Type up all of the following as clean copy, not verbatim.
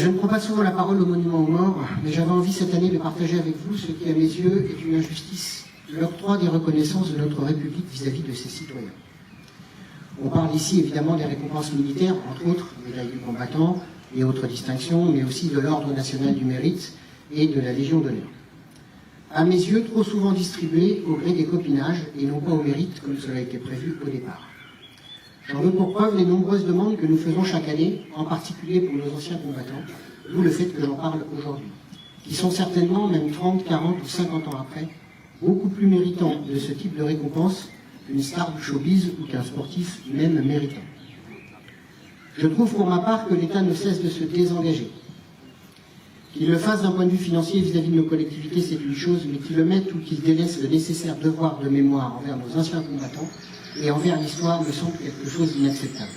Je ne prends pas souvent la parole au monument aux morts, mais j'avais envie cette année de partager avec vous ce qui, à mes yeux, est une injustice, l'octroi des reconnaissances de notre République vis-à-vis de ses citoyens. On parle ici évidemment des récompenses militaires, entre autres, médaille du combattant et autres distinctions, mais aussi de l'Ordre national du mérite et de la Légion d'honneur. À mes yeux, trop souvent distribuées au gré des copinages et non pas au mérite comme cela a été prévu au départ. J'en veux pour preuve les nombreuses demandes que nous faisons chaque année, en particulier pour nos anciens combattants, d'où le fait que j'en parle aujourd'hui, qui sont certainement, même 30, 40 ou 50 ans après, beaucoup plus méritants de ce type de récompense qu'une star du showbiz ou qu'un sportif même méritant. Je trouve pour ma part que l'État ne cesse de se désengager. Qu'il le fasse d'un point de vue financier vis-à-vis de nos collectivités, c'est une chose, mais qu'il le mette ou qu'il délaisse le nécessaire devoir de mémoire envers nos anciens combattants et envers l'histoire me semble quelque chose d'inacceptable.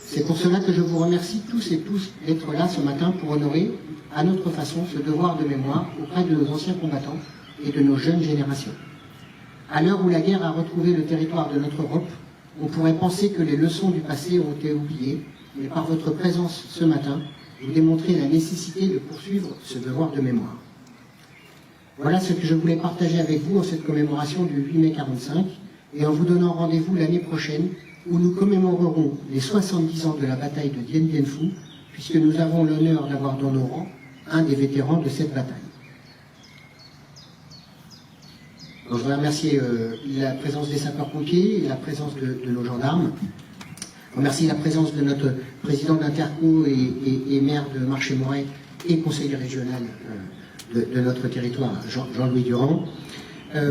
C'est pour cela que je vous remercie tous et tous d'être là ce matin pour honorer, à notre façon, ce devoir de mémoire auprès de nos anciens combattants et de nos jeunes générations. À l'heure où la guerre a retrouvé le territoire de notre Europe, on pourrait penser que les leçons du passé ont été oubliées, mais par votre présence ce matin, vous démontrez la nécessité de poursuivre ce devoir de mémoire. Voilà ce que je voulais partager avec vous en cette commémoration du 8 mai 45, et en vous donnant rendez-vous l'année prochaine, où nous commémorerons les 70 ans de la bataille de Dien Bien Phu, puisque nous avons l'honneur d'avoir dans nos rangs un des vétérans de cette bataille. Donc, je voudrais remercier la présence des sapeurs-pompiers et la présence de nos gendarmes. Je remercie la présence de notre président d'Interco et maire de Marché-Moret et conseiller régional de notre territoire, Jean-Louis Durand.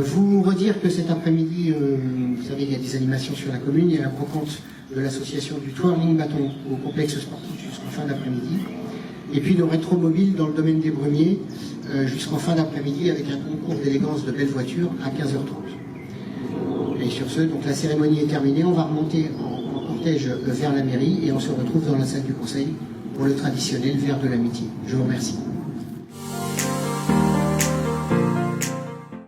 Vous redire que cet après-midi, vous savez, il y a des animations sur la commune, il y a la brocante de l'association du twirling bâton au complexe sportif jusqu'en fin d'après-midi, et puis le rétromobile dans le domaine des Brumiers jusqu'en fin d'après-midi avec un concours d'élégance de belles voitures à 15h30. Et sur ce, donc la cérémonie est terminée, on va remonter en cortège vers la mairie et on se retrouve dans la salle du conseil pour le traditionnel verre de l'amitié. Je vous remercie.